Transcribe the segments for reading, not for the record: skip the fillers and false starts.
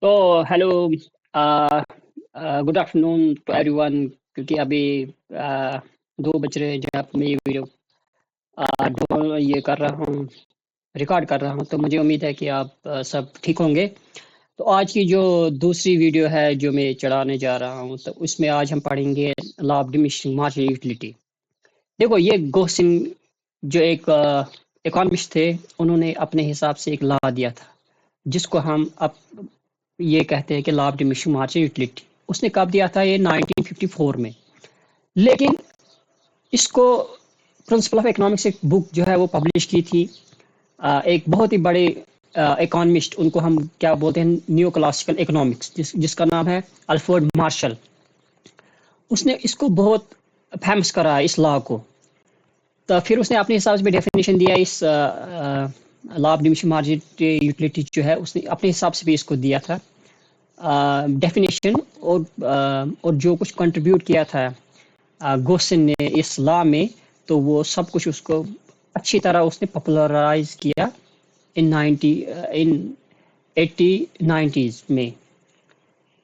तो hello. Good afternoon to everyone. क्योंकि अभी आ, 2 बज रहे हैं जब मैं ये वीडियो ये कर रहा हूँ, रिकॉर्ड कर रहा हूँ। तो मुझे उम्मीद है कि आप सब ठीक होंगे। तो आज की जो दूसरी वीडियो है जो मैं चढ़ाने जा रहा हूँ, तो उसमें आज हम पढ़ेंगे law of diminishing marginal utility. देखो, ये गोसिन जो एक इकोनॉमिस्ट थे, उन्होंने अपने हिसाब से एक लॉ दिया था जिसको हम अब ये कहते हैं कि law of diminishing marginal utility. उसने कब दिया था? ये 1954 में। लेकिन इसको प्रिंसिपल ऑफ इकोनॉमिक्स एक बुक जो है वो पब्लिश की थी। एक बहुत ही बड़े इकोनॉमिस्ट, उनको हम क्या बोलते हैं, न्यू क्लासिकल इकोनॉमिक्स, जिसका नाम है अल्फ्रेड मार्शल। उसने इसको बहुत फेमस करा इस लॉ को। तो फिर उसने अपने हिसाब से भी डेफिनेशन दिया इस law of diminishing marginal utility जो है, उसने अपने हिसाब से भी इसको दिया था डेफिनेशन। और जो कुछ कंट्रीब्यूट किया था गोस्सन ने इस लॉ में, तो वो सब कुछ उसको अच्छी तरह उसने पॉपुलराइज किया इन 80 90s में।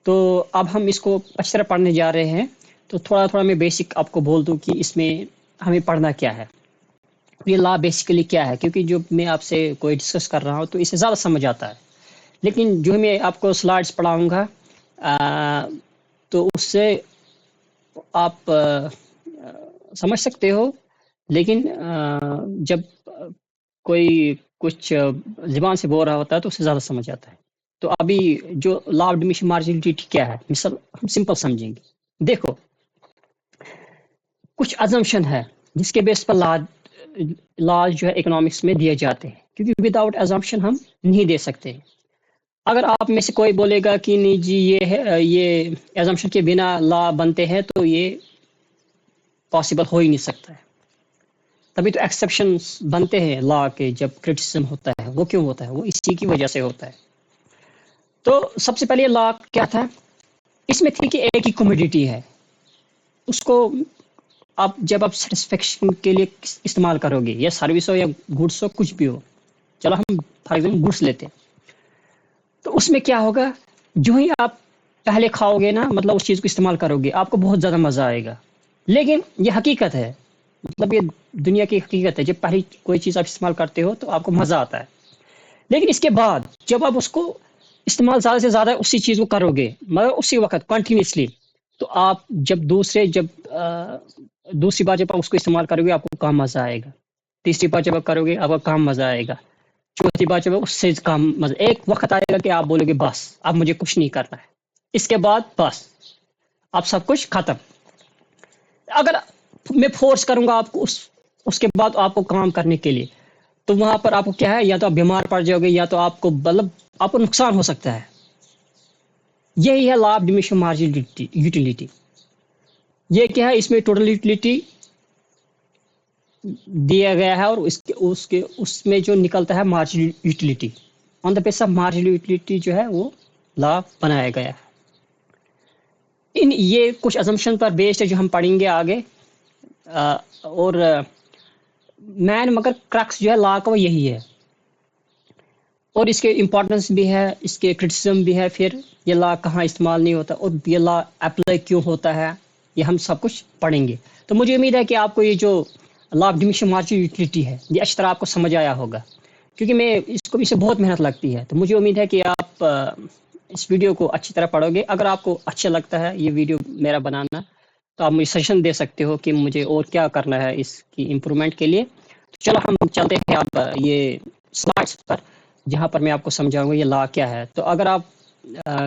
तो अब हम इसको अच्छी तरह पढ़ने जा रहे हैं। तो थोड़ा थोड़ा मैं बेसिक आपको बोल दूं कि इसमें हमें पढ़ना क्या है, ये लॉ बेसिकली क्या है। क्योंकि जो मैं आपसे कोई डिस्कस कर रहा हूँ तो इससे ज़्यादा समझ आता है। लेकिन जो मैं आपको स्लाइड्स पढ़ाऊंगा तो उससे आप समझ सकते हो। लेकिन जब कोई कुछ ज़बान से बोल रहा होता है तो उससे ज़्यादा समझ आता है। तो अभी जो लॉ ऑफ डिमिनिशिंग मार्जिनलिटी क्या है, मिसल हम सिंपल समझेंगे। देखो, कुछ अजम्पशन है जिसके बेस पर लॉ जो है इकोनॉमिक्स में दिए जाते हैं, क्योंकि विदाउट अजम्पशन हम नहीं दे सकते। अगर आप में से कोई बोलेगा कि नहीं जी ये है, ये अजम्पशन के बिना लॉ बनते हैं, तो ये पॉसिबल हो ही नहीं सकता है। तभी तो एक्सेप्शंस बनते हैं लॉ के। जब क्रिटिसिज्म होता है वो क्यों होता है? वो इसी की वजह से होता है। तो सबसे पहले लॉ क्या था? इसमें थी कि एक ही कमोडिटी है, उसको आप जब आप सेटिस्फेक्शन के लिए इस्तेमाल करोगे, या सर्विस हो या गुड्स हो, कुछ भी हो। चलो हम फॉर एग्जाम्पल गुड्स लेते हैं। तो उसमें क्या होगा, जो ही आप पहले खाओगे ना, मतलब उस चीज़ को इस्तेमाल करोगे, आपको बहुत ज़्यादा मज़ा आएगा। लेकिन ये हकीकत है, मतलब ये दुनिया की हकीकत है। जब पहली कोई चीज़ आप इस्तेमाल करते हो तो आपको मज़ा आता है। लेकिन इसके बाद जब आप उसको इस्तेमाल ज़्यादा से ज़्यादा उसी चीज़ को करोगे, मतलब उसी वक़्त कंटिन्यूअसली, तो आप जब दूसरी बार जब आप उसको इस्तेमाल करोगे, आपको कम मज़ा आएगा। तीसरी बार जब आप करोगे, आपको कम मज़ा आएगा। चौथी बार जब उससे कम मज़ा, एक वक़्त आएगा कि आप बोलोगे बस अब मुझे कुछ नहीं करना है। इसके बाद बस अब सब कुछ खत्म। अगर मैं फोर्स करूँगा आपको उसके बाद आपको काम करने के लिए, तो वहाँ पर आपको क्या है, या तो आप बीमार पड़ जाओगे, या तो आपको मतलब आपको नुकसान हो सकता है। यही है law of diminishing marginal utility. ये क्या है, इसमें टोटल यूटिलिटी दिया गया है, और उसके उसके उसमें जो निकलता है marginal utility, on the base of marginal utility जो है वो लॉ बनाया गया है। इन ये कुछ असम्पशन पर बेस्ड है जो हम पढ़ेंगे आगे। और मैन मगर क्रक्स जो है लॉ का वो यही है, और इसके इम्पोर्टेंस भी है, इसके क्रिटिसिज्म भी है। फिर ये लॉ कहाँ इस्तेमाल नहीं होता, और ये लॉ अप्लाई क्यों होता है, ये हम सब कुछ पढ़ेंगे। तो मुझे उम्मीद है कि आपको ये जो law of diminishing marginal utility है, ये अच्छी तरह आपको समझ आया होगा। क्योंकि मैं इसको इसे बहुत मेहनत लगती है। तो मुझे उम्मीद है कि आप इस वीडियो को अच्छी तरह पढ़ोगे। अगर आपको अच्छा लगता है ये वीडियो मेरा बनाना, तो आप मुझे सजेशन दे सकते हो कि मुझे और क्या करना है इसकी इम्प्रूवमेंट के लिए। तो चलो हम चलते हैं आप ये स्लाइड्स पर, जहाँ पर मैं आपको समझाऊंगा ये लॉ क्या है। तो अगर आप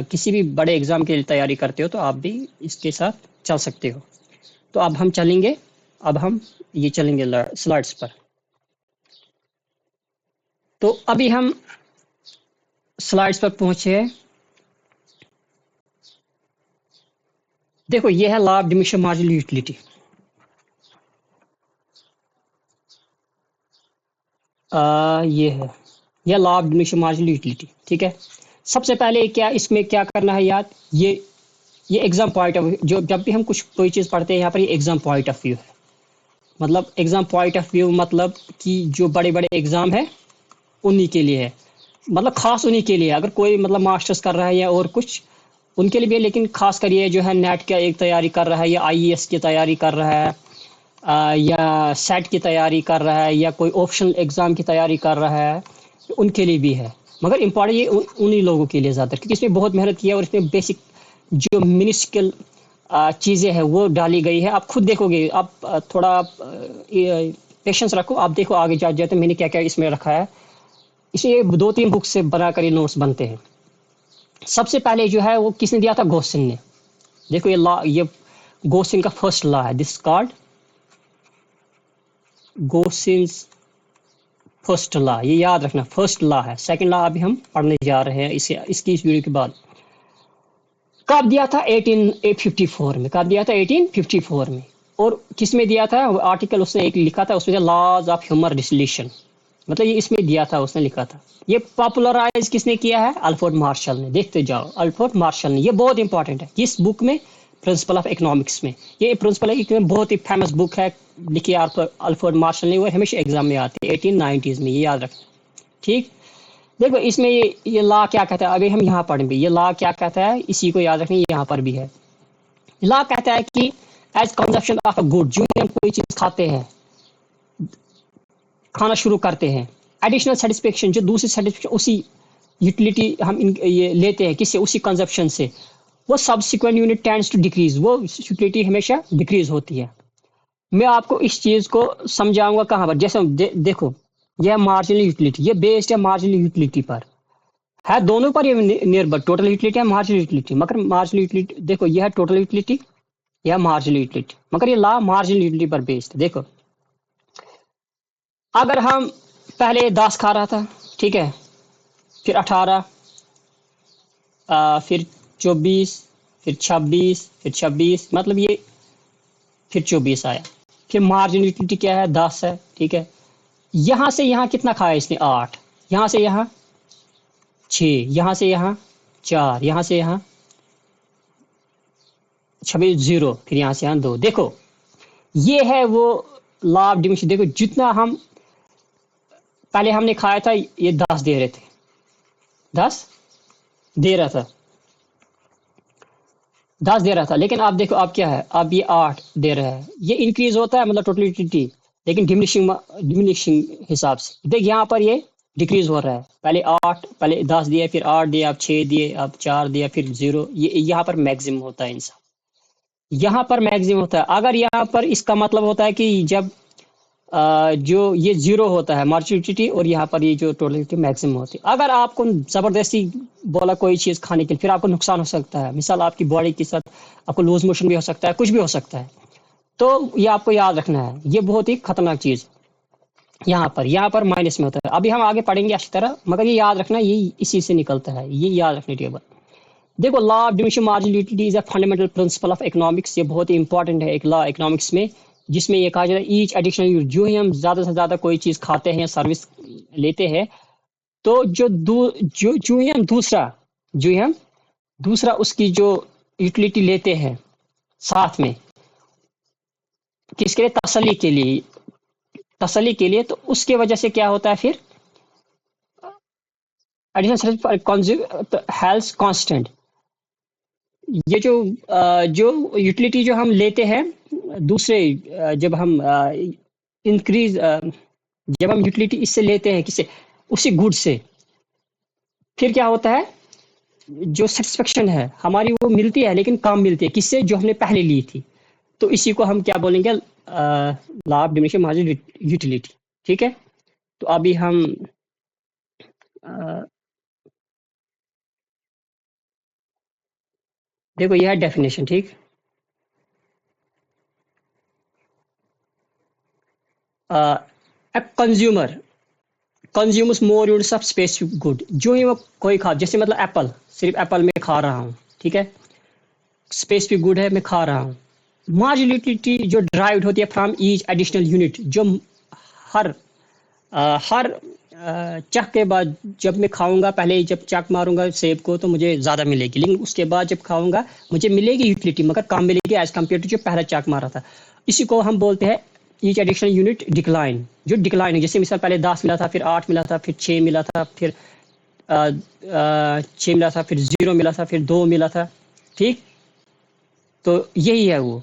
किसी भी बड़े एग्जाम के लिए तैयारी करते हो तो आप भी इसके साथ चल सकते हो। तो अब हम चलेंगे, अब हम ये चलेंगे स्लाइड्स पर। तो अभी हम स्लाइड्स पर पहुंचे हैं। देखो, ये है law of diminishing marginal utility. ये है, यह law of diminishing marginal utility. ठीक है। सबसे पहले क्या इसमें क्या करना है याद, ये एग्जाम पॉइंट ऑफ व्यू, जो जब भी हम कुछ कोई चीज़ पढ़ते हैं यहाँ पर, ये एग्जाम पॉइंट ऑफ व्यू है। मतलब एग्जाम पॉइंट ऑफ व्यू मतलब कि जो बड़े बड़े एग्जाम है उन्हीं के लिए है। मतलब खास उन्हीं के लिए, अगर कोई मतलब मास्टर्स कर रहा है या और कुछ, उनके लिए भी है, लेकिन खास कर ये जो है नेट का एक तैयारी कर रहा है या आईएएस की तैयारी कर रहा है, या सेट की तैयारी कर रहा है या कोई ऑप्शनल एग्ज़ाम की तैयारी कर रहा है, तो उनके लिए भी है। मगर इम्पॉर्टेंट ये उन्हीं लोगों के लिए ज़्यादा, क्योंकि इसमें बहुत मेहनत की है और इसमें बेसिक जो मिनिस्कल चीज़ें हैं वो डाली गई है। आप खुद देखोगे, आप थोड़ा पेशेंस रखो, आप देखो आगे जा जाते मैंने क्या क्या इसमें रखा है। इसे 2-3 बुक से बनाकर ये नोट्स बनते हैं। सबसे पहले जो है वो किसने दिया था? गोसिन ने। देखो ये लॉ, ये गोसिन का फर्स्ट लॉ है, दिस कॉल्ड गोसिन्स फर्स्ट लॉ, ये याद रखना, फर्स्ट लॉ है। सेकंड लॉ अभी हम पढ़ने जा रहे हैं इसे, इसकी इस वीडियो के बाद। कब दिया था? 1854 में। कब दिया था? 1854 में। और किस में दिया था? वो आर्टिकल उसने एक लिखा था, उसमें लॉज ऑफ ह्यूमन डिसोल्यूशन, मतलब ये इसमें दिया था, उसने लिखा था। ये पॉपुलराइज किसने किया है? अल्फ्रेड मार्शल ने। देखते जाओ, अल्फ्रेड मार्शल ने। ये बहुत इंपॉर्टेंट है इस बुक में, प्रिंसिपल ऑफ इकोनॉमिक्स में। ये प्रिंसिपल एक बहुत ही फेमस बुक है, लिखी अल्फ्रेड मार्शल ने, वो हमेशा एग्जाम में आती है 1890s में, ये याद रखना। ठीक। देखो इसमें ये लॉ क्या कहता है, अभी हम यहाँ पढ़ेंगे ये लॉ क्या कहता है, इसी को याद रखना, यहाँ पर भी है। लॉ कहता है कि as consumption of a good, जो हम कोई चीज खाते हैं, खाना शुरू करते हैं, एडिशनल सेटिस्फेक्शन, जो दूसरी सेटिस्फेक्शन, उसी यूटिलिटी हम ये लेते हैं किससे? उसी कंजप्शन से, वो subsequent unit tends to decrease, वो यूटिलिटी हमेशा डिक्रीज होती है। मैं आपको इस चीज को समझाऊंगा कहाँ पर, जैसे देखो यह मार्जिनल यूटिलिटी, ये बेस्ड है मार्जिनल यूटिलिटी पर, है दोनों पर ये निर्भर, टोटल यूटिलिटी है मार्जिनल यूटिलिटी। मगर मार्जिनल यूटिलिटी देखो, यह है टोटल यूटिलिटी, यह मार्जिनल यूटिलिटी, मगर ये लॉ मार्जिनल यूटिलिटी पर बेस्ड। देखो अगर हम पहले 10 खा रहा था, ठीक है, फिर 18, फिर 24, फिर 26, फिर 26, मतलब ये फिर 24 आया, फिर मार्जिनल यूटिलिटी क्या है? 10 है, ठीक है। यहाँ से यहाँ कितना खाया इसने? 8, यहाँ से यहाँ 6, यहाँ से यहाँ 4, यहाँ से यहाँ 26, 0, फिर यहाँ से यहाँ 2। देखो ये है वो लॉ ऑफ डिमिनिशिंग। देखो जितना हम पहले हमने खाया था, ये 10 दे रहे थे, 10 दे रहा था, 10 दे रहा था, लेकिन आप देखो अब क्या है, अब ये 8 दे रहा है। ये इंक्रीज होता है मतलब टोटल यूटिलिटी, लेकिन डिमिनिशिंग हिसाब से। देख यहाँ पर ये डिक्रीज हो रहा है, पहले 8, पहले 10 दिया, फिर 8 दिया, अब 6 दिए, अब 4 दिया, फिर 0। ये यहाँ पर मैक्सिमम होता है इंसान, यहाँ पर मैक्सिमम होता है। अगर यहाँ पर इसका मतलब होता है कि जब जो ये 0 होता है मार्जिनलिटी, और यहाँ पर ये जो टोटलिटी मैक्सिमम होती है। अगर आपको ज़बरदस्ती बोला कोई चीज़ खाने के लिए, फिर आपको नुकसान हो सकता है, मिसाल आपकी बॉडी के साथ आपको लूज मोशन भी हो सकता है, कुछ भी हो सकता है। तो ये आपको याद रखना है, ये बहुत ही खतरनाक चीज़ यहाँ पर माइनस में होता है। अभी हम आगे पढ़ेंगे अच्छी तरह, मगर ये याद रखना, ये इसी से निकलता है, ये याद रखने टेबल। देखो law of diminishing marginality is a fundamental principle of economics, ये बहुत ही इंपॉर्टेंट है एक लॉ इकोनॉमिक्स में, जिसमें ये कहा जाता है ईच एडिशनल यूज, जो ही हम ज्यादा से ज्यादा कोई चीज खाते हैं, सर्विस लेते हैं, तो जो ही हम दूसरा उसकी जो यूटिलिटी लेते हैं साथ में, किसके लिए? तसल्ली के लिए, तो उसके वजह से क्या होता है फिर? एडिशनल हेल्थ कांस्टेंट, ये जो यूटिलिटी जो हम लेते हैं दूसरे, जब हम इंक्रीज जब हम यूटिलिटी इससे लेते हैं, किससे? उसी गुड से, फिर क्या होता है? जो सेटिस्फेक्शन है हमारी वो मिलती है, लेकिन कम मिलती है, किससे? जो हमने पहले ली थी। तो इसी को हम क्या बोलेंगे? Law of diminishing marginal utility. ठीक है, तो अभी हम देखो यह है डेफिनेशन। ठीक, consumer consumes more units of specific good, जो ही वो कोई खा, जैसे मतलब एप्पल, सिर्फ एप्पल में खा रहा हूँ, ठीक है, स्पेसिफिक गुड है, मैं खा रहा हूँ। मार्जिनलिटी जो ड्राइव्ड होती है फ्रॉम ईच एडिशनल यूनिट, जो हर हर चख के बाद, जब मैं खाऊंगा, पहले जब चख मारूंगा सेब को तो मुझे ज़्यादा मिलेगी, लेकिन उसके बाद जब खाऊंगा मुझे मिलेगी यूटिलिटी, मगर कम मिलेगी एज कम्पेयर टू जो पहला चख मारा था। इसी को हम बोलते हैं ईच एडिशनल यूनिट डिक्लाइन, जो डिक्लाइन है। जैसे मिसाल पहले 10 मिला था, फिर 8 मिला था, फिर 6 मिला था, फिर 6 मिला था, फिर 0 मिला था, फिर 2 मिला था, ठीक? तो यही है वो।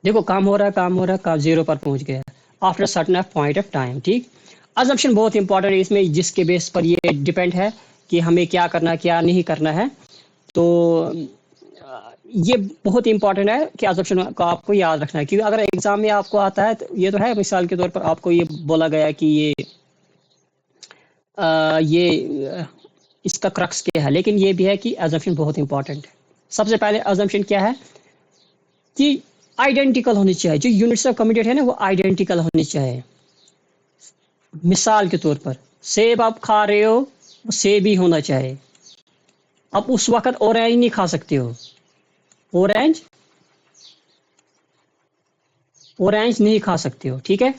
देखो काम हो रहा है, काम हो रहा है, काम 0 पर पहुँच गया after certain point of time, ठीक? अज़म्पशन बहुत इंपॉर्टेंट है इसमें, जिसके बेस पर ये डिपेंड है कि हमें क्या करना है, क्या नहीं करना है। तो ये बहुत इंपॉर्टेंट है कि अज़म्पशन को आपको याद रखना है, क्योंकि अगर एग्ज़ाम में आपको आता है, तो ये तो है मिसाल के तौर पर आपको ये बोला गया कि ये इसका क्रक्स क्या है, लेकिन ये भी है कि अज़म्पशन बहुत इंपॉर्टेंट है। सबसे पहले अज़म्पशन क्या है कि आइडेंटिकल होनी चाहिए, जो यूनिट्स ऑफ कम्यूटेड है ना वो आइडेंटिकल होनी चाहिए। मिसाल के तौर पर सेब आप खा रहे हो, वो सेब ही होना चाहिए। आप उस वक्त ऑरेंज नहीं खा सकते हो, ऑरेंज ऑरेंज नहीं खा सकते हो, ठीक है?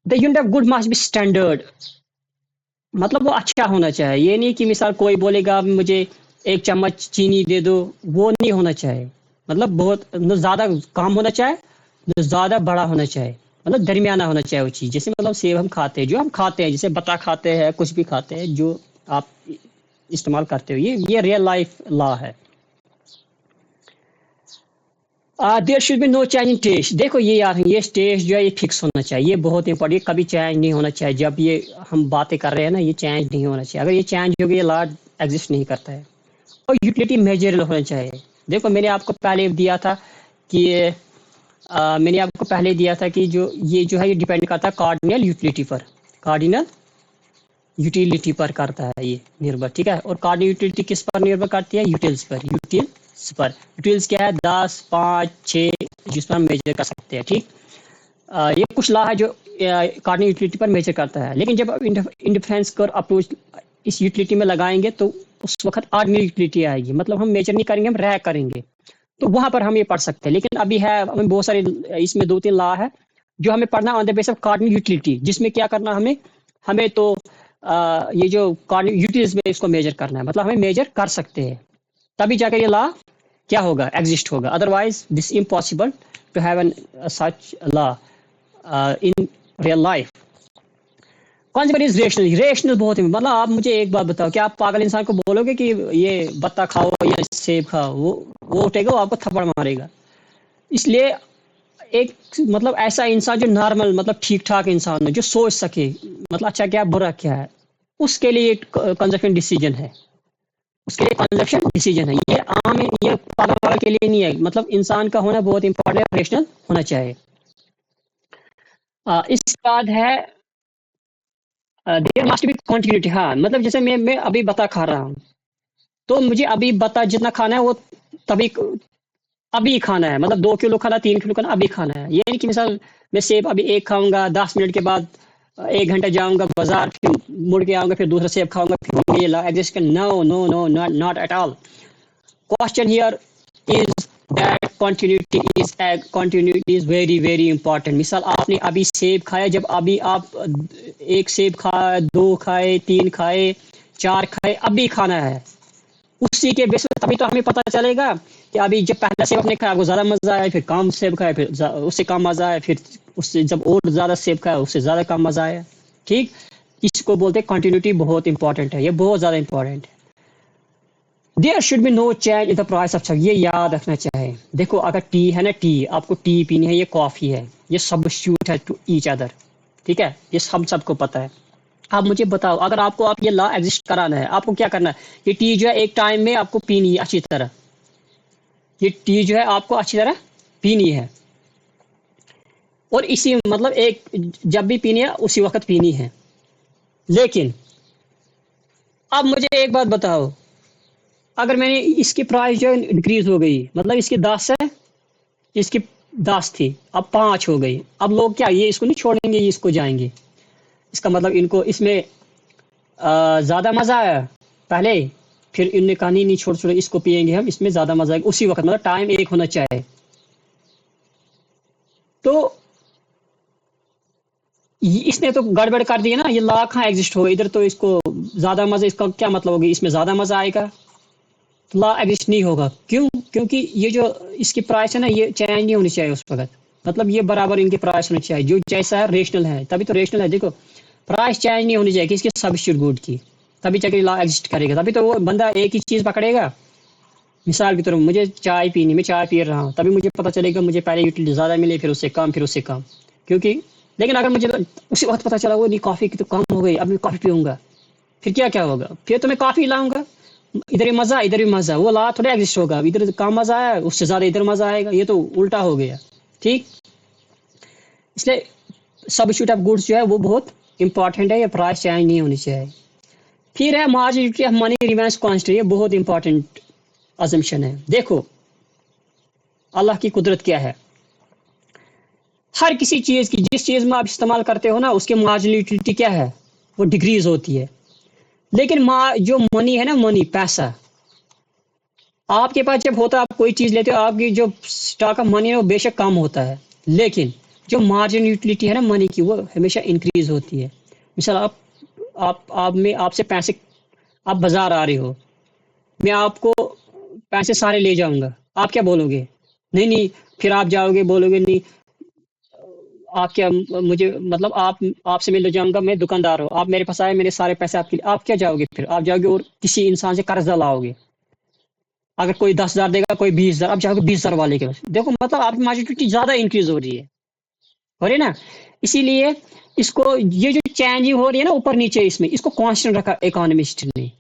The unit of good must be standard, मतलब वो अच्छा होना चाहिए। ये नहीं कि मिसाल कोई बोलेगा मुझे 1 चम्मच चीनी दे दो, वो नहीं होना चाहिए। मतलब बहुत न ज़्यादा कम होना चाहिए, न ज़्यादा बड़ा होना चाहिए, मतलब दरमियाना होना चाहिए वो चीज़। जैसे मतलब सेब हम खाते हैं, जो हम खाते हैं, जैसे बता खाते हैं, कुछ भी खाते हैं, जो आप इस्तेमाल करते हो, ये रियल लाइफ लॉ है। There should be no change in taste. देखो ये यार, ये टेस्ट जो है ये फिक्स होना चाहिए, ये बहुत इंपॉर्टेंट, ये कभी चेंज नहीं होना चाहिए। जब ये हम बातें कर रहे हैं ना, ये चेंज नहीं होना चाहिए। अगर ये चेंज हो गया, ये लॉ एग्जिस्ट नहीं करता है। और यूटिलिटी मेजरल होना चाहिए। देखो मैंने आपको पहले दिया था कि मैंने आपको पहले दिया था कि जो ये जो है ये डिपेंड करता है कार्डिनल यूटिलिटी पर, कार्डिनल यूटिलिटी पर करता है ये निर्भर, ठीक है? और कार्डिनल यूटिलिटी किस पर निर्भर करती है? यूटिल्स पर, यूटिल्स पर। यूटिल्स क्या है? 10, 5, 6, जिस पर हम मेजर कर सकते हैं, ठीक? ये कुछ लॉ है जो कार्डिनल यूटिलिटी पर मेजर करता है। लेकिन जब आप इंडिफरेंस कर अप्रोच इस यूटिलिटी में लगाएंगे, तो उस वक्त ऑर्डिनल यूटिलिटी आएगी, मतलब हम मेजर नहीं करेंगे, हम रैग करेंगे। तो वहां पर हम ये पढ़ सकते हैं। लेकिन अभी है हमें बहुत सारे, इसमें 2-3 लॉ है जो हमें पढ़ना on the base of cardinal utility, जिसमें क्या करना हमें हमें तो ये जो कार्डिनल यूटिलिटीज में इसको मेजर करना है, मतलब हमें मेजर कर सकते हैं, तभी जाकर ये लॉ क्या होगा? एग्जिस्ट होगा। Otherwise this impossible to have an such law in real life. Concept is rational. Rational बहुत ही, मतलब आप मुझे एक बात बताओ, क्या आप पागल इंसान को बोलोगे कि ये बत्ता खाओ या सेब खाओ, वो उठेगा, वो आपको थप्पड़ मारेगा। इसलिए एक मतलब ऐसा इंसान जो नॉर्मल, मतलब ठीक ठाक इंसान है, जो सोच सके मतलब अच्छा क्या बुरा क्या है, उसके लिए कंजप्शन डिसीजन है, उसके लिए कंजप्शन डिसीजन है। ये आम, ये पागल वाले के लिए नहीं है। मतलब इंसान का होना बहुत इंपॉर्टेंट है, रेशनल होना चाहिए। इसके बाद है देयर मस्ट बी कंटिन्यूटी। हाँ, मतलब जैसे मैं अभी बता खा रहा हूँ, तो मुझे अभी बता जितना खाना है वो तभी अभी खाना है, मतलब 2 किलो खाना, 3 किलो खाना, अभी खाना है। ये नहीं कि मिसाल मैं सेब अभी एक खाऊंगा, 10 मिनट के बाद 1 घंटा जाऊंगा बाजार, फिर मुड़ के आऊंगा, फिर दूसरा सेब खाऊंगा, फिर ये law exist. No no no, not at all. Question here is that continuity is very very important। मिसाल आपने अभी सेब खाया, जब अभी आप एक सेब खाए, 2 खाए, 3 खाए, 4 खाए, अभी खाना है, उसी के बेस पर तभी तो हमें पता चलेगा कि अभी जब पहला सेब आपने खाया आपको ज़्यादा मज़ा आया, फिर कम सेब खाया, फिर उससे कम मज़ा आया, फिर उससे जब और ज़्यादा सेब खाया उससे ज़्यादा कम मज़ा आया, ठीक? इसको बोलते हैं कंटिन्यूटी। बहुत इंपॉर्टेंट है, ये बहुत ज़्यादा इंपॉर्टेंट है। There should be no change in the price of, ये याद रखना चाहिए। देखो अगर टी है ना, टी आपको टी पीनी है, ये कॉफ़ी है, ये सब्स्टिट्यूट है टू ईच अदर, ठीक है? ये सबको पता है। आप मुझे बताओ, अगर आपको आप ये लॉ एग्जिस्ट कराना है, आपको क्या करना है? ये टी जो है एक टाइम में आपको पीनी है अच्छी तरह, ये टी जो है आपको अच्छी तरह पीनी है, और इसी मतलब एक जब भी पीनी है उसी वक्त पीनी है। लेकिन अब मुझे एक बात बताओ, अगर मैंने इसकी प्राइस जो है इंक्रीज हो गई, मतलब इसकी 10 है, इसकी 10 थी, अब 5 हो गई, अब लोग क्या ये इसको नहीं छोड़ेंगे, ये इसको जाएंगे। इसका मतलब इनको इसमें ज़्यादा मज़ा आया पहले, फिर इनने कहा नहीं नहीं छोड़ छोड़ इसको पियेंगे हम, इसमें ज़्यादा मज़ा आएगा उसी वक्त, मतलब टाइम एक होना चाहिए। तो इसने तो गड़बड़ कर दिया ना, ये लॉ कहाँ एग्जिस्ट होगा इधर, तो इसको ज़्यादा मज़ा, इसका क्या मतलब होगी, इसमें ज़्यादा मज़ा आएगा, तो लॉ एग्जिस्ट नहीं होगा। क्यों? क्योंकि ये जो इसकी प्राइस है ना, ये चेंज नहीं होनी चाहिए उस वक्त, मतलब ये बराबर इनके प्राइस होनी चाहिए, जो जैसा है रेशनल है, तभी तो रेशनल है। देखो प्राइस चेंज नहीं होनी चाहिए किसके सब्स्टिट्यूट गुड की, तभी जाके लॉ एग्जिस्ट करेगा। तभी तो वो बंदा एक ही चीज़ पकड़ेगा। मिसाल की तरफ मुझे चाय पीनी, मैं चाय पी रहा हूँ, तभी मुझे पता चलेगा मुझे पहले यूटिलिटी ज़्यादा मिले, फिर उससे कम, फिर उससे कम। क्योंकि लेकिन अगर मुझे उसी वक्त पता चला वो नहीं कॉफ़ी की तो कम हो गई, अब मैं कॉफ़ी पीऊँगा, फिर क्या होगा? फिर तो मैं कॉफ़ी लाऊँगा, इधर ही मज़ा, इधर भी मज़ा, वो लॉ थोड़ा एग्जिस्ट होगा। इधर कम मज़ा आया, उससे ज़्यादा इधर मज़ा आएगा, ये तो उल्टा हो गया। ठीक? इसलिए सब्स्टिट्यूट ऑफ गुड्स जो है वो बहुत इंपॉर्टेंट है, ये प्राइस चेंज नहीं होनी चाहिए। फिर है मार्जिनलिटी ऑफ मनी रिमेंस कांस्टेंट, ये बहुत इंपॉर्टेंट अजम्पशन है। देखो अल्लाह की कुदरत क्या है, हर किसी चीज़ की जिस चीज़ में आप इस्तेमाल करते हो ना उसकी मार्जिनल यूटिलिटी क्या है, वो डिक्रीज होती है। लेकिन जो मनी है ना, मनी पैसा, आपके पास जब होता है आप कोई चीज़ लेते हो, आपकी जो स्टॉक ऑफ मनी है वो बेशक कम होता है, लेकिन जो मार्जिनल यूटिलिटी है ना मनी की, वो हमेशा इंक्रीज होती है। मिसाल आप में आपसे पैसे, आप बाजार आ रहे हो, मैं आपको पैसे सारे ले जाऊंगा, आप क्या बोलोगे? नहीं नहीं, फिर आप जाओगे बोलोगे नहीं, आप क्या मुझे मतलब आपसे मैं ले जाऊंगा, मैं दुकानदार हूँ, आप मेरे पास आए, मेरे सारे पैसे आपके लिए, आप क्या जाओगे? फिर आप जाओगे और किसी इंसान से कर्जा लाओगे। अगर कोई 10,000 देगा, कोई 20,000, आप जाओगे 20,000 वाले के पास। देखो मतलब आपकी मार्जिनलिटी ज्यादा इंक्रीज हो रही है ना। इसीलिए इसको, ये जो चेंजिंग हो रही है ना ऊपर नीचे, इसमें इसको कांस्टेंट रखा इकोनॉमिस्ट ने,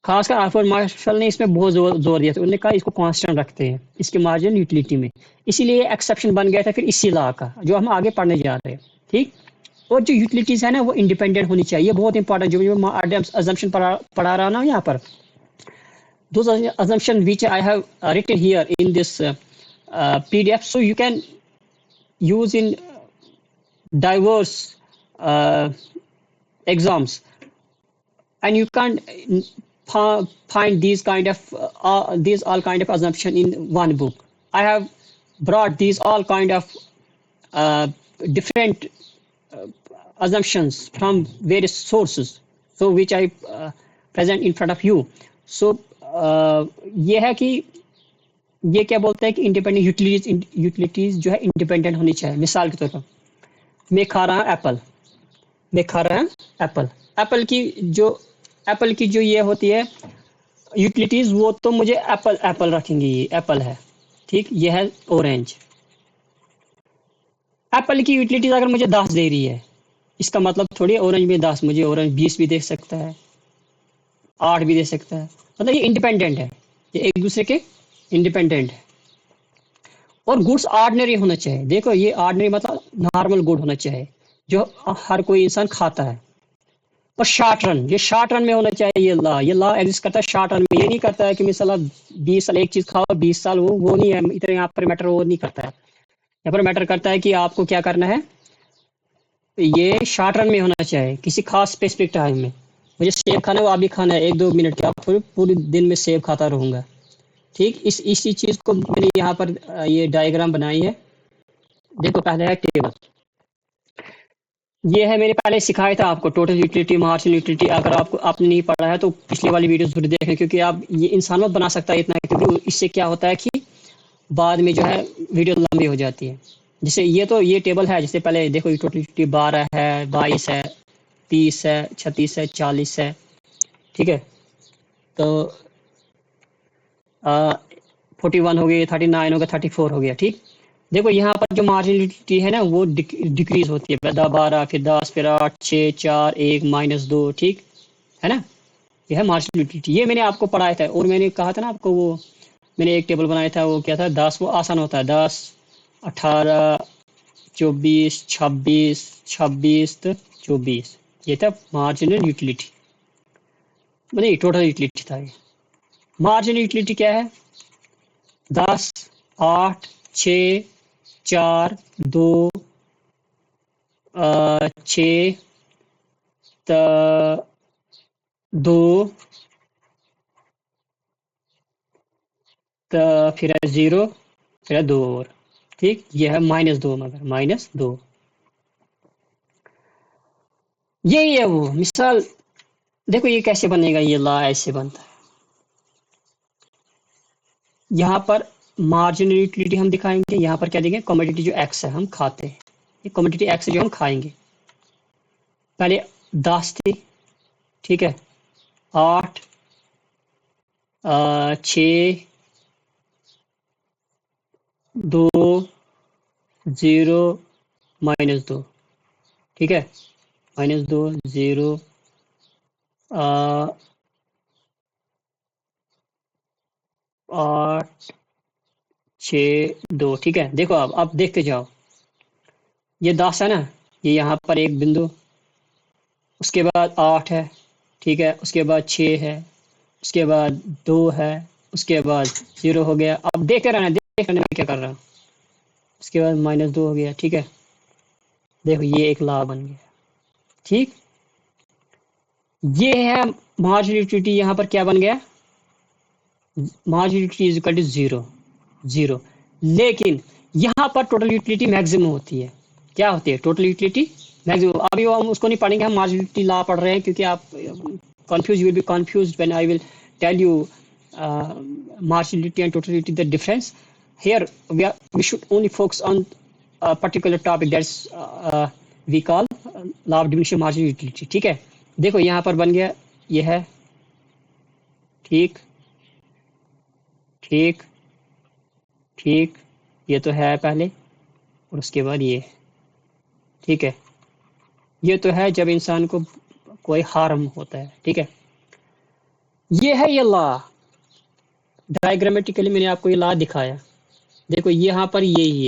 खासकर आर्थर मार्शल ने इसमें बहुत जोर दिया था। उन्होंने कहा इसको कांस्टेंट रखते हैं इसके मार्जिन यूटिलिटी में, इसीलिए एक्सेप्शन बन गया था फिर इसी लॉ का जो हम आगे पढ़ने जा रहे हैं। ठीक। और जो यूटिलिटीज है ना वो इंडिपेंडेंट होनी चाहिए, बहुत इंपॉर्टेंट। जो अजम्पशन पढ़ा रहा ना यहाँ पर, those are assumptions which I have written here in this PDF, so you can use in diverse uh, exams, and you can't find these all kind of assumption in one book. I have brought these all kind of uh, different uh, assumptions from various sources, so which I present in front of you. So ये है कि ये क्या बोलते हैं कि independent utilities जो है इंडिपेंडेंट होनी चाहिए। मिसाल के तौर पर मैं खा रहा हूँ एप्पल, मैं खा रहा हूँ एप्पल, एप्पल की जो ये होती है यूटिलिटीज, वो तो मुझे एप्पल एप्पल रखेंगे, ये एप्पल है। ठीक। ये है ऑरेंज, एप्पल की यूटिलिटीज अगर मुझे 10 दे रही है, इसका मतलब थोड़ी ऑरेंज में 10, मुझे ऑरेंज 20 भी दे सकता है, 8 भी दे सकता है। मतलब ये इंडिपेंडेंट है, ये एक दूसरे के इंडिपेंडेंट है। और गुड्स ऑर्डिनरी होना चाहिए। देखो ये ऑर्डिनरी मतलब नॉर्मल गुड होना चाहिए जो हर कोई इंसान खाता है। और शॉर्ट रन, ये शॉर्ट रन में होना चाहिए। ये लॉ एग्जिस्ट करता है शॉर्ट रन में। ये नहीं करता है कि मिसाल 20 साल एक चीज खाओ 20 साल, वो नहीं है इधर, यहाँ पर मैटर वो नहीं करता है। यहाँ पर मैटर करता है कि आपको क्या करना है। ये शॉर्ट रन में होना चाहिए किसी खास स्पेसिफिक टाइम में। मुझे सेब खाना है, वो अभी खाना है 1-2 मिनट के, आप पूरे दिन में सेब खाता रहूंगा। ठीक। इसी चीज को मैंने यहाँ पर ये डायग्राम बनाई है। देखो पहले है टेबल, ये है मैंने पहले सिखाया था आपको टोटल यूटिलिटी, मार्जिनल यूटिलिटी। अगर आपने नहीं पढ़ा है तो पिछली वाली वीडियो जरूर देखें, क्योंकि आप ये इंसान मत बना सकता है इतना, क्योंकि इससे क्या होता है कि बाद में जो है वीडियो लंबी हो जाती है। जैसे ये टेबल है, जैसे पहले देखो ये टोटल यूटिलिटी 12 है, 22 है, 30 है, 36 है, 40 है। ठीक है। तो 41 हो गई, 39 हो गया, 34 हो गया। ठीक। देखो यहाँ पर जो मार्जिनलिटी है ना वो डिक्रीज होती है, 12 फिर 10 फिर 8 6 4 1 -2। ठीक है ना। यह है मार्जिनलिटी, ये मैंने आपको पढ़ाया था। और मैंने कहा था ना आपको, वो मैंने एक टेबल बनाया था, वो क्या था, 10 वो आसान होता है, 10 18 24 26 26 तो 24, ये था मार्जिनल यूटिलिटी, मतलब टोटल यूटिलिटी था ये। मार्जिनल यूटिलिटी क्या है? 10 8 6 4 2 6 2 फिर है 0, फिर है 2 और। ठीक। ये है -2, मगर -2 यही है वो मिसाल। देखो ये कैसे बनेगा, ये लॉ ऐसे बनता है। यहाँ पर मार्जिनल यूटिलिटी हम दिखाएंगे, यहाँ पर क्या देंगे, कमोडिटी जो एक्स है हम खाते हैं, ये कमोडिटी एक्स जो हम खाएंगे। पहले 10 थी, ठीक है, 8, 6, 2, 0, -2, ठीक है, -2, 0, 8, 6, 2, ठीक है। देखो अब देखते जाओ, ये 10 है ना, ये यहाँ पर एक बिंदु, उसके बाद 8 है, ठीक है, उसके बाद 6 है, उसके बाद 2 है, उसके बाद 0 हो गया। अब देखते रहना, देख रहना मैं क्या कर रहा हूँ। उसके बाद -2 हो गया, ठीक है। देखो ये एक ला बन गया, ठीक। ये है मार्जिनल यूटिलिटी, यहाँ पर क्या बन गया, marginal utility is equal to 0, 0। लेकिन यहाँ पर टोटल यूटिलिटी मैक्सिमम होती है। क्या होती है टोटल यूटिलिटी मैक्सिमम। अभी हम उसको नहीं पढ़ेंगे, हम मार्जिनल यूटिलिटी ला पढ़ रहे हैं, क्योंकि आप confuse will be confuse when I will tell you marginal utility and total utility the difference. Here we should only focus on a particular topic, that's we call law of diminishing marginal utility, ठीक है। देखो यहाँ पर बन गया, ये है, ठीक, ठीक, ठीक, ये तो है पहले, और उसके बाद ये, ठीक है। ये तो है जब इंसान को कोई हार्म होता है, ठीक है। ये है ये लॉ, डायग्रामेटिकली मैंने आपको ये लॉ दिखाया। देखो यहाँ पर ये ही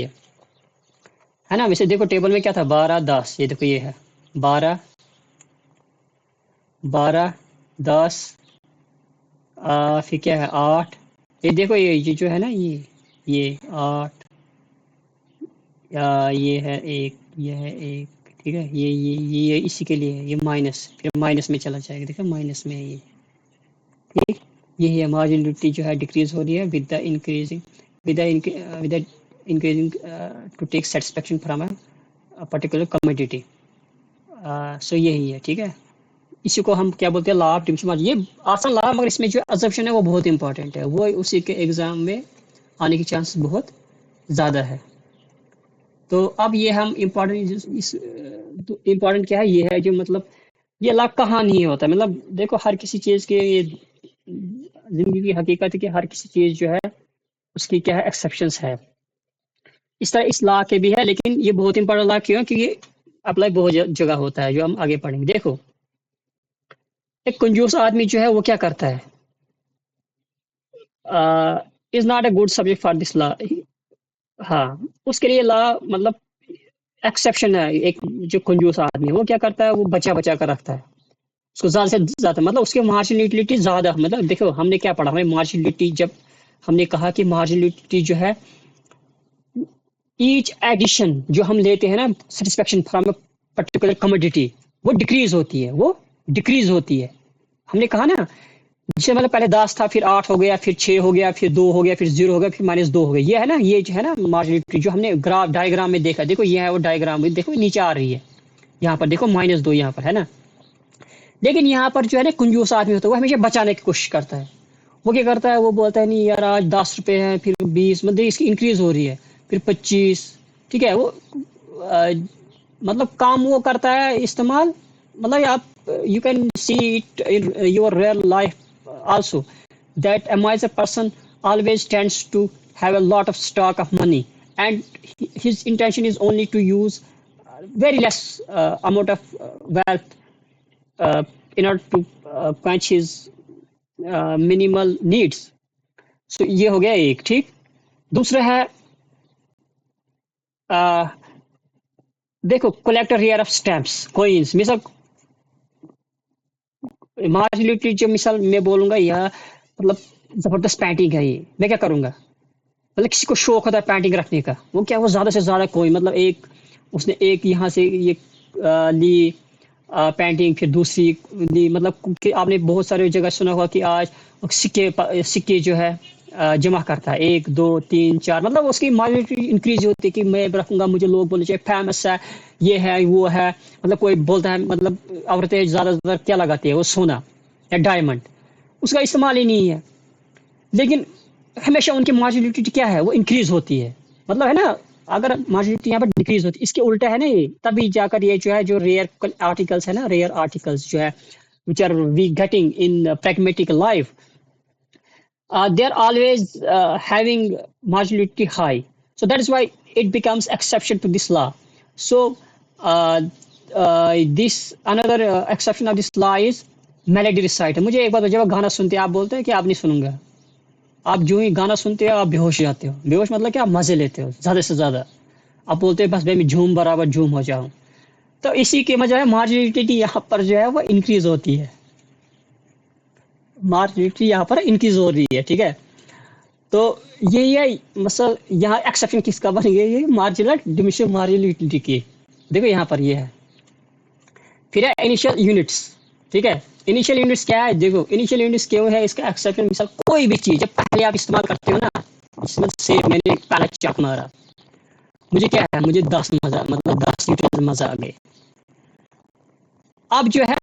है ना। वैसे देखो टेबल में क्या था, 12, 10, ये देखो ये है 12, 12, 10, फिर क्या है 8, ये देखो ये जो है ना, ये 8, ये है 1, ये है 1, ठीक है। ये इसी के लिए है, ये माइनस, फिर माइनस में चला जाएगा, देखो माइनस में है ये, ठीक। यही है मार्जिनलिटी जो है डिक्रीज हो रही है with the increasing, with the increasing to take satisfaction from a particular commodity. So यही है, ठीक है। इसी को हम क्या बोलते हैं, लॉ ऑफ डिमिनिशिंग मार्जिन। ये आसान लॉ, मगर इसमें जो अजम्पशन है वो बहुत इंपॉर्टेंट है, वो उसी के एग्जाम में आने की चांस बहुत ज़्यादा है। तो अब ये हम इम्पोर्टेंट, इस इम्पोर्टेंट क्या है, ये है जो मतलब ये लाभ कहाँ नहीं होता। मतलब देखो हर किसी चीज़ के ये जिंदगी की हकीकत है कि हर किसी चीज़ जो है उसकी क्या है, एक्सेप्शंस है। इस तरह इस लॉ के भी है, लेकिन ये बहुत इंपॉर्टेंट लॉ क्यों है, क्योंकि ये अप्लाई बहुत जगह होता है, जो हम आगे पढ़ेंगे। देखो एक कंजूस आदमी जो है वो क्या करता है, is not a good subject for this law. हाँ, उसके लिए लॉ मतलब एक्सेप्शन है। एक जो कंजूस आदमी है वो क्या करता है, वो बचा बचा कर रखता है, उसको ज़्यादा से ज़्यादा, मतलब उसकी मार्जिनल यूटिलिटी ज़्यादा। मतलब देखो हमने क्या पढ़ा, हमें मार्जिनल यूटिलिटी, जब हमने कहा कि मार्जिनल यूटिलिटी जो है, ईच एडिशन जो हम लेते हैं ना, satisfaction from a particular commodity, वो डिक्रीज होती है, वो डिक्रीज होती है। हमने कहा ना, जैसे मतलब पहले 10 था, फिर 8 हो गया, फिर 6 हो गया, फिर 2 हो गया, फिर 0 हो गया, फिर -2 हो गया। ये है ना, ये जो है ना मार्जिनल जो हमने ग्राफ डायग्राम में देखा। देखो ये है वो डायग्राम में, देखो नीचे आ रही है, यहाँ पर देखो -2 यहाँ पर है ना। लेकिन यहाँ पर जो है ना कंजूस आदमी होता है, वो हमेशा बचाने की कोशिश करता है। वो क्या करता है, वो बोलता है नहीं यार आज 10 रुपए है, फिर 20, मतलब इसकी इंक्रीज हो रही है, फिर 25, ठीक है। वो मतलब काम वो करता है इस्तेमाल, मतलब आप you can see it in your real life also, that a miser person always tends to have a lot of stock of money, and his intention is only to use very less amount of wealth uh, in order to quench his minimal needs. So ये हो गया एक, ठीक। दूसरा है uh, देखो collector rare of stamps coins. मिसाल marginality जो मिसाल मैं बोलूंगा, यह मतलब जबरदस्त पेंटिंग है, ये मैं क्या करूंगा, मतलब किसी को शौक होता है पेंटिंग रखने का, वो क्या, वो ज्यादा से ज्यादा कोई, मतलब एक उसने एक यहाँ से ये ली पेंटिंग, फिर दूसरी ली, मतलब कि आपने बहुत सारे जगह सुना होगा कि आज सिक्के जो है जमा करता है, 1, 2, 3, 4, मतलब उसकी मार्जिनलिटी इंक्रीज होती है कि मैं रखूंगा, मुझे लोग बोलने चाहिए, फेमस है, ये है वो है। मतलब कोई बोलता है, मतलब औरतें ज्यादातर क्या लगाती है, वो सोना या डायमंड, उसका इस्तेमाल ही नहीं है, लेकिन हमेशा उनकी मार्जिनलिटी क्या है, वो इंक्रीज होती है। मतलब है ना, अगर मार्जिनलिटी यहाँ पर डिक्रीज होती, इसके उल्टा है ना ये, तभी जाकर ये जो है, जो रेयर आर्टिकल्स है ना, रेयर आर्टिकल्स जो है which are we getting in pragmatic life, they're always having marginality high. So that is why it becomes exception to this law. So this another exception of this law is melody reciter. मुझे एक बात जब आप गाना सुनते हैं, आप बोलते हैं कि आप नहीं सुनूंगा, आप जो ही गाना सुनते हो आप बेहोश हो जाते हो। बेहोश मतलब क्या, आप मजे लेते हो ज्यादा से ज्यादा, आप बोलते हो बस भाई मैं झूम बराबर झूम हो जाऊं। तो इसी की वजह है मार्जिनलिटी यहाँ पर जो है वो इंक्रीज होती है, मार्जिनलिटी यहाँ पर इंक्रीज हो रही है, ठीक है। तो ये मतलब यहाँ एक्सेप्शन किसका बन गया, ये मार्जिनल डिमिनिशिंग मार्जिनलिटी की। देखो यहाँ पर ये है, फिर है इनिशियल यूनिट्स, ठीक है। इनिशियल यूनिट्स क्या है, देखो इनिशियल यूनिट्स क्यों है इसका एक्सेप्शन, मिसाल कोई भी चीज जब पहले आप इस्तेमाल करते हो ना, जिसमें से मैंने पहला चाक मारा, मुझे क्या है, मुझे 10 मजा, मतलब 10 न्यूटन मजा आ गए। अब जो है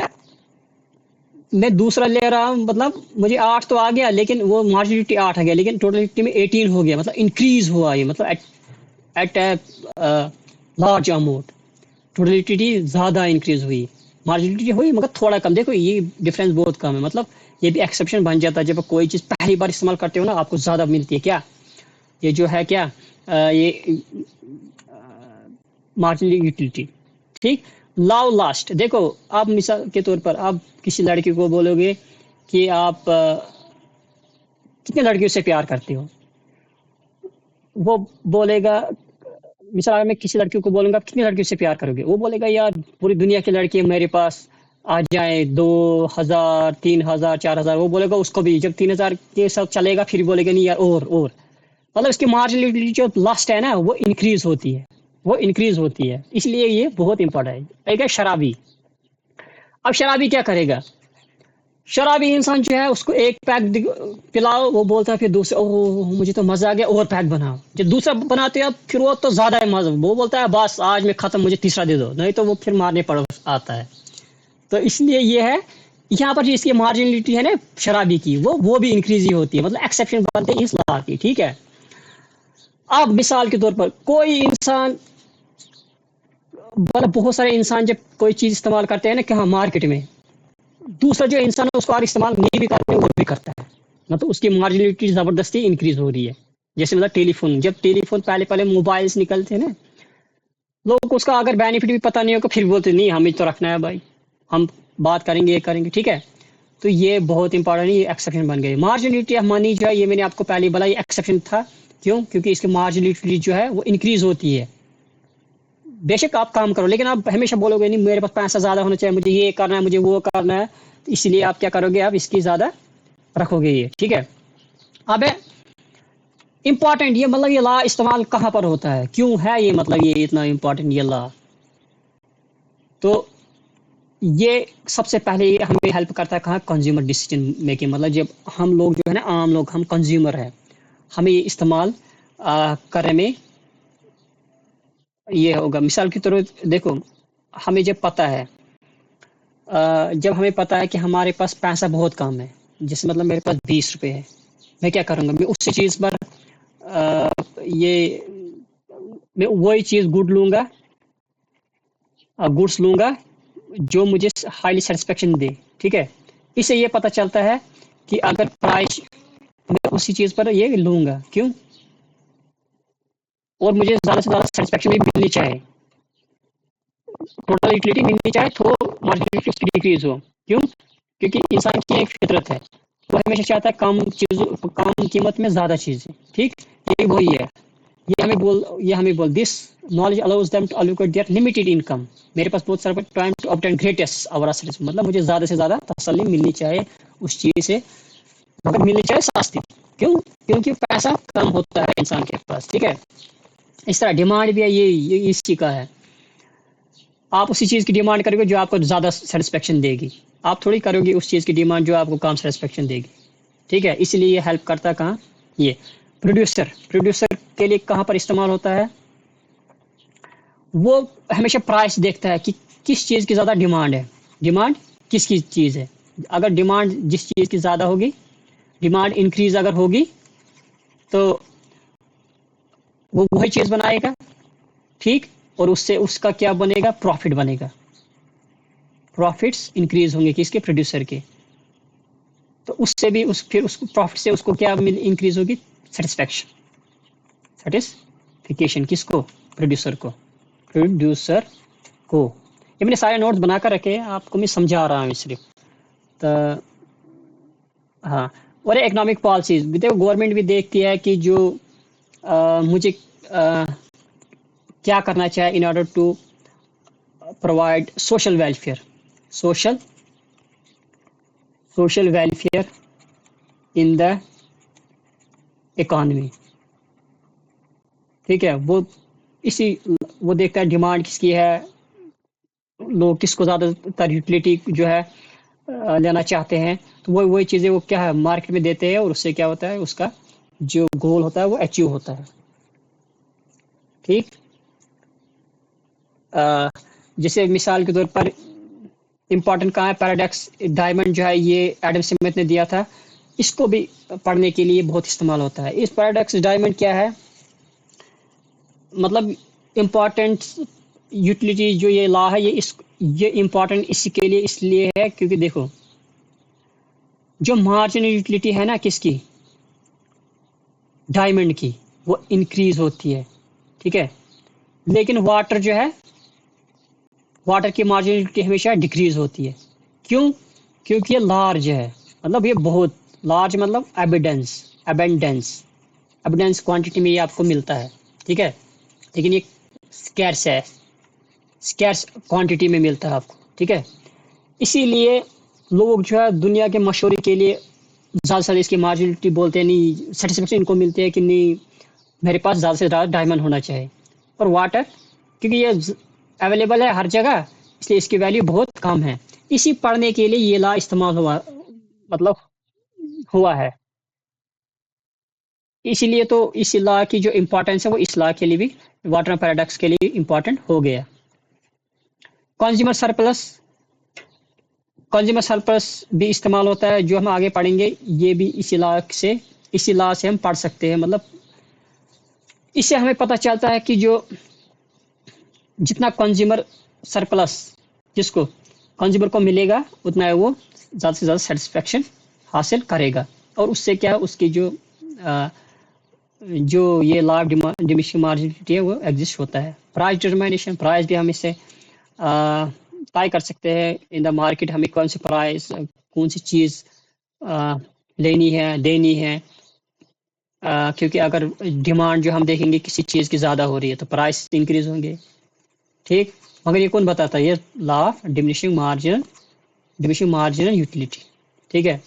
मैं दूसरा ले रहा हूँ, मतलब मुझे 8 तो आ गया, लेकिन वो मार्जिनलिटी 8 आ गया, लेकिन टोटलिटी में 18 हो गया, मतलब इंक्रीज हुआ ये, मतलब at a large amount totality ज्यादा इंक्रीज हुई, मार्जिनलिटी हुई मगर थोड़ा कम। देखो ये डिफरेंस बहुत कम है, मतलब ये भी एक्सेप्शन बन जाता है जब कोई चीज पहली बार इस्तेमाल करते हो ना, आपको ज्यादा मिलती है। क्या ये जो है, क्या ये मार्जिनल यूटिलिटी, ठीक। लव लास्ट, देखो आप मिसाल के तौर पर आप किसी लड़की को बोलोगे कि आप कितने लड़कियों से प्यार करते हो, वो बोलेगा, मिसाल अगर मैं किसी लड़की को बोलूंगा आप कितनी लड़कियों से प्यार करोगे, वो बोलेगा यार पूरी दुनिया की लड़की मेरे पास आ जाए, 2000 3000 4000, वो बोलेगा उसको भी, जब 3000 के साथ चलेगा फिर बोलेगा नहीं यार और, मतलब इसकी मार्जिनलिटी जो लास्ट है ना वो इंक्रीज होती है, वो इंक्रीज होती है, इसलिए ये बहुत इंपॉर्टेंट है। एक है शराबी। अब शराबी क्या करेगा, शराबी इंसान जो है उसको एक पैक पिलाओ, वो बोलता है फिर दूसरे, ओह मुझे तो मजा आ गया और पैक बनाओ, जब दूसरा बनाते हो फिर वो तो ज्यादा है मजा, वो बोलता है बस आज मैं खत्म, मुझे तीसरा दे दो, नहीं तो वो फिर मारने पड़ आता है। तो इसलिए ये है, यहाँ पर जो इसकी मार्जिनलिटी है ना शराबी की, वो भी इंक्रीज ही होती है, मतलब एक्सेप्शन बनते हैं इस लॉ की, ठीक है। अब मिसाल के तौर पर कोई इंसान, मतलब बहुत सारे इंसान जब कोई चीज इस्तेमाल करते हैं ना कहाँ, मार्केट में, दूसरा जो इंसान है उसको और इस्तेमाल नहीं भी करते वो भी करता है, मतलब उसकी मार्जिनलिटी जबरदस्ती इंक्रीज हो रही है। जैसे मतलब टेलीफोन, जब टेलीफोन पहले पहले मोबाइल्स निकलते ना, लोगों को उसका अगर बेनिफिट भी पता नहीं होगा फिर बोलते नहीं हमें तो रखना है भाई, हम बात करेंगे ये करेंगे, ठीक है। तो ये बहुत इंपॉर्टेंट है, ये एक्सेप्शन बन गई। मार्जिनलिटी ऑफ मनी जो है, ये मैंने आपको पहले बोला ये एक्सेप्शन था, क्यों, क्योंकि इसकी मार्जिनलिटी जो है वो इंक्रीज होती है। बेशक आप काम करो, लेकिन आप हमेशा बोलोगे नहीं मेरे पास पैसा ज्यादा होना चाहिए, मुझे ये करना है, मुझे वो करना है, तो इसलिए आप क्या करोगे, आप इसकी ज्यादा रखोगे ये, ठीक है। अब इम्पॉर्टेंट ये, मतलब ये लॉ इस्तेमाल कहाँ पर होता है, क्यों है ये, मतलब ये इतना इम्पोर्टेंट ये लॉ, तो ये सबसे पहले ये हमें हेल्प करता है कहाँ, कंज्यूमर डिसीजन मेकिंग, मतलब जब हम लोग जो है ना, आम लोग, हम कंज्यूमर है, हमें ये इस्तेमाल करने में ये होगा। मिसाल की तरह देखो, हमें जब पता है, जब हमें पता है कि हमारे पास पैसा बहुत कम है, जैसे मतलब मेरे पास 20 रुपए है, मैं क्या करूंगा, मैं उसी चीज पर ये मैं वही चीज गुड्स लूंगा जो मुझे हाईली सेटिस्फेक्शन दे, ठीक है। इससे ये पता चलता है कि अगर प्राइस, मैं उसी चीज पर ये लूंगा, क्यों, और मुझे ज्यादा से ज्यादा सेटिस्फेक्शन भी मिलनी चाहिए, टोटल यूटिलिटी मिलनी चाहिए, तो मार्जिनलिटी उसकी डिक्रीज हो, क्यों, क्योंकि इंसान की एक फितरत है, वो हमेशा चाहता है कम कीमत में ज्यादा चीजें, ठीक। ये वही है, ये हमें बोल this knowledge allows them to allocate their limited income, मेरे पास बहुत सारा time to obtain greatest our users, मतलब मुझे ज्यादा से ज्यादा तसल्ली मिलनी चाहिए उस चीज से, मगर मिलनी चाहिए सस्ती, क्यों, क्योंकि पैसा कम होता है इंसान के पास, ठीक है। इस तरह डिमांड भी है, ये इसी का है, आप उसी चीज की डिमांड करोगे जो आपको ज्यादा सेटिस्फेक्शन देगी, आप थोड़ी करोगे उस चीज की डिमांड जो आपको कम सेटिस्फेक्शन देगी, ठीक है। इसलिए ये हेल्प करता है कहाँ, ये प्रोड्यूसर के लिए कहाँ पर इस्तेमाल होता है, वो हमेशा प्राइस देखता है कि किस चीज की ज्यादा डिमांड है, डिमांड किसकी चीज है, अगर डिमांड जिस चीज की ज्यादा होगी, डिमांड इंक्रीज अगर होगी, तो वो वही चीज़ बनाएगा, ठीक, और उससे उसका क्या बनेगा, प्रॉफिट बनेगा, प्रॉफिट्स इंक्रीज होंगे किसके, प्रोड्यूसर के। तो उससे भी उस फिर उस प्रॉफिट से उसको क्या इंक्रीज होगी, सेटिस्फैक्शन, सेटिस्फिकेशन किसको, प्रोड्यूसर को, प्रोड्यूसर को। ये मैंने सारे नोट्स बनाकर रखे हैं, आपको मैं समझा रहा हूँ सिर्फ। तो हाँ, और इकोनॉमिक पॉलिसीज भी देखो, गवर्नमेंट भी देखती है कि जो मुझे क्या करना चाहिए in order to provide social welfare, social social welfare in the economy, ठीक है। इसी वो देखता है डिमांड किसकी है, लोग किसको ज़्यादातर यूटिलिटी जो है लेना चाहते हैं, तो वही चीज़ें वो क्या है मार्केट में देते हैं, और उससे क्या होता है, उसका जो गोल होता है वो अचीव होता है, ठीक। जैसे मिसाल के तौर पर इम्पोर्टेंट कहाँ है, पैराडॉक्स डायमंड जो है ये एडम स्मिथ ने दिया था, इसको भी पढ़ने के लिए बहुत इस्तेमाल होता है। इस पैराडॉक्स डायमंड क्या है, मतलब इम्पोर्टेंट यूटिलिटी जो ये लॉ है, ये इम्पोर्टेंट इसी के लिए इसलिए है क्योंकि देखो, जो मार्जिनल यूटिलिटी है ना किसकी, डायमंड की, वो इंक्रीज होती है, ठीक है। लेकिन वाटर जो है, वाटर की मार्जिनल यूटिलिटी हमेशा डिक्रीज होती है। क्यों, क्योंकि ये लार्ज है, मतलब ये बहुत लार्ज, मतलब एबिडेंस, एबेंडेंस, एबिडेंस क्वांटिटी में ये आपको मिलता है, ठीक है। लेकिन ये स्कैर्स है, स्कैर्स क्वांटिटी में मिलता है आपको, ठीक है। इसीलिए लोग जो है दुनिया के मशहूरी के लिए ज़्यादा से ज़्यादा इसकी मार्जिनलिटी बोलते हैं, नहीं सेटिस्फेक्शन इनको मिलती है कि नहीं मेरे पास ज़्यादा से ज़्यादा डायमंड होना चाहिए। और वाटर, क्योंकि ये अवेलेबल है हर जगह, इसलिए इसकी वैल्यू बहुत कम है। इसी पढ़ने के लिए ये लॉ इस्तेमाल हुआ, मतलब हुआ है। इसीलिए तो इस लॉ की जो इम्पोर्टेंस है वो इस लॉ के लिए भी, वाटर पैराडॉक्स के लिए इम्पोर्टेंट हो गया। कंज्यूमर सरप्लस, कंज्यूमर सरप्लस भी इस्तेमाल होता है, जो हम आगे पढ़ेंगे, ये भी इसी लॉ से हम पढ़ सकते हैं। मतलब इससे हमें पता चलता है कि जो जितना कंज्यूमर सरप्लस जिसको कंज्यूमर को मिलेगा, उतना है वो ज़्यादा से ज़्यादा सेटिस्फेक्शन हासिल करेगा, और उससे क्या है उसकी अ, जो ये लॉ ऑफ डिमिनिशिंग मार्जिनलिटी है वो एग्जिस्ट होता है। प्राइस डिटरमिनेशन, प्राइस भी हम इससे तय कर सकते हैं इन द मार्केट, हमें कौन सी प्राइस, कौन सी चीज़ लेनी है, देनी है। क्योंकि अगर डिमांड जो हम देखेंगे किसी चीज़ की ज़्यादा हो रही है तो प्राइस इंक्रीज होंगे, ठीक। मगर ये कौन बताता है, ये law of diminishing marginal utility, ठीक है।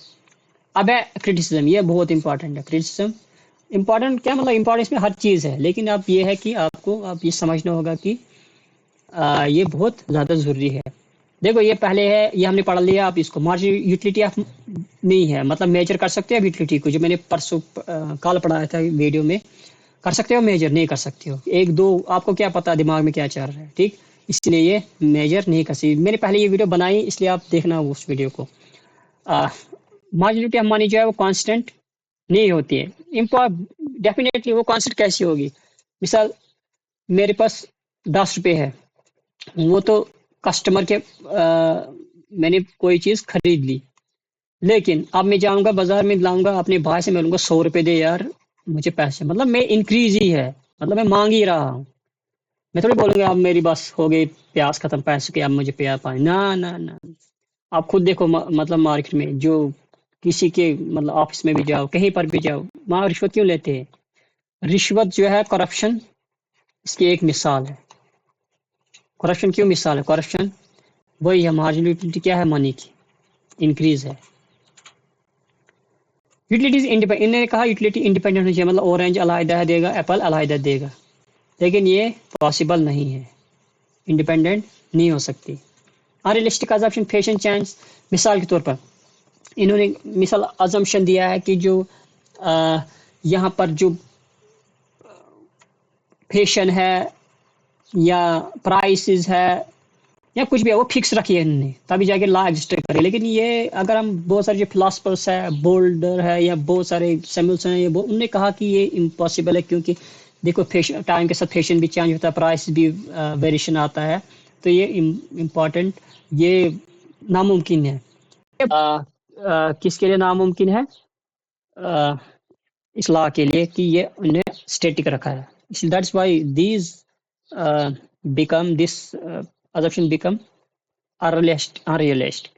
अब है क्रिटिसिज्म, ये बहुत इंपॉर्टेंट है। क्रिटिसिज्म इंपॉर्टेंट क्या, मतलब इंपॉर्टेंस में हर चीज़ है, लेकिन अब ये है कि आपको अब ये समझना होगा कि ये बहुत ज़्यादा ज़रूरी है। देखो ये पहले है, ये हमने पढ़ लिया, आप इसको मार्जिनल यूटिलिटी आप नहीं है, मतलब मेजर कर सकते हो यूटिलिटी को, जो मैंने परसों कल पढ़ाया था वीडियो में, कर सकते हो मेजर, नहीं कर सकते हो, एक दो आपको क्या पता दिमाग में क्या चल रहा है, ठीक। इसलिए ये मेजर नहीं कर सकते। मैंने पहले ये वीडियो बनाई, इसलिए आप देखना उस वीडियो को। मार्जिनलिटी हमारी जो है वो कांस्टेंट नहीं होती है। डेफिनेटली वो कांस्टेंट कैसी होगी, मिसाल मेरे पास 10 रुपये है, वो तो कस्टमर के मैंने कोई चीज़ खरीद ली, लेकिन अब मैं जाऊंगा बाजार में, लाऊंगा अपने भाई से, मिलूंगा 100 रुपये दे यार मुझे पैसे, मतलब मैं इंक्रीज ही है, मतलब मैं मांग ही रहा हूँ। मैं थोड़ी बोलूंगा अब मेरी बस हो गई, प्यास खत्म पैसे के, अब मुझे प्यास पानी, ना ना ना। आप खुद देखो, मतलब मार्केट में जो किसी के, मतलब ऑफिस में भी जाओ, कहीं पर भी जाओ, वहाँ रिश्वत क्यों लेते हैं। रिश्वत जो है करप्शन, इसकी एक मिसाल है। करप्शन क्यों मिसाल है, करप्शन वही है, मार्जिनल यूटिलिटी क्या है, मनी की इंक्रीज है। यूटिलिटीज इंडिपेंडेंट, इन्होंने कहा यूटिलिटी इंडिपेंडेंट होनी चाहिए, मतलब ऑरेंज अलहदा देगा, एप्पल अलहदा देगा, लेकिन ये पॉसिबल नहीं है, इंडिपेंडेंट नहीं हो सकती। अनरियलिस्टिक अजम्पशन, फैशन चेंज, मिसाल के तौर पर इन्होंने मिसाल अजम्पशन दिया है कि जो यहाँ पर जो फैशन है या प्राइसेस है या कुछ भी है, वो फिक्स रखी है इन्होंने, तभी जाके लॉ एग्जिस्ट करे। लेकिन ये अगर हम बहुत सारे जो फिलोसफर्स है, बोल्डर है, या बहुत सारे सैमुअल्सन है, उन्होंने कहा कि ये इम्पॉसिबल है, क्योंकि देखो टाइम के साथ फैशन भी चेंज होता है, प्राइस भी वेरिएशन आता है, तो ये इम्पोर्टेंट, ये नामुमकिन है। किसके लिए नामुमकिन है? अ, इस लॉ के लिए कि ये उन्हें स्टैटिक रखा है, that's why these become this assumption become unrealistic.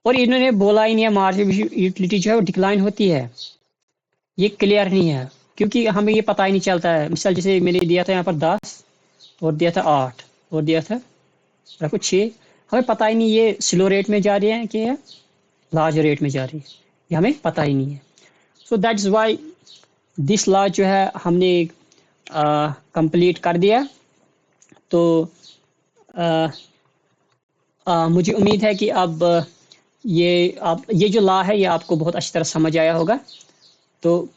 और इन्होंने बोला ही नहीं है मार्जिन यूटिलिटी जो है वो डिक्लाइन होती है, ये क्लियर नहीं है, क्योंकि हमें ये पता ही नहीं चलता है। मिसाल जैसे मैंने दिया था यहाँ पर 10 और दिया था 8 और दिया था रखो 6, हमें पता ही नहीं ये स्लो रेट में जा रही है कि लार्ज रेट में जा रही है, ये हमें पता ही नहीं है। So that's why this law जो है हमने कंप्लीट कर दिया। तो मुझे उम्मीद है कि अब ये जो लॉ है ये आपको बहुत अच्छी तरह समझ आया होगा। तो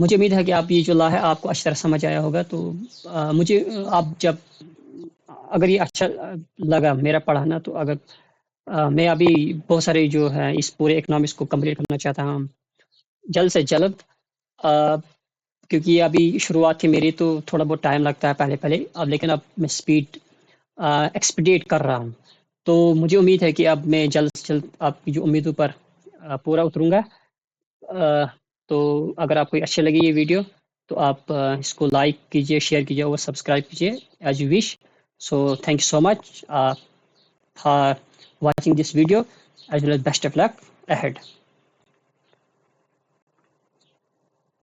मुझे उम्मीद है कि आप ये जो लॉ है आपको अच्छी तरह समझ आया होगा। तो मुझे आप जब अगर ये अच्छा लगा मेरा पढ़ाना, तो अगर मैं अभी बहुत सारे जो है इस पूरे इकोनॉमिक्स को कंप्लीट करना चाहता हूँ जल्द से जल्द, क्योंकि अभी शुरुआत थी मेरी, तो थोड़ा बहुत टाइम लगता है पहले पहले, अब लेकिन अब मैं स्पीड एक्सपीडिएट कर रहा हूँ। तो मुझे उम्मीद है कि अब मैं जल्द से जल्द आपकी जो उम्मीदों पर पूरा उतरूँगा। तो अगर आपको अच्छी लगी ये वीडियो, तो आप इसको लाइक कीजिए, शेयर कीजिए और सब्सक्राइब कीजिए as you wish. So thank you so much for watching this video, as well as best of luck ahead.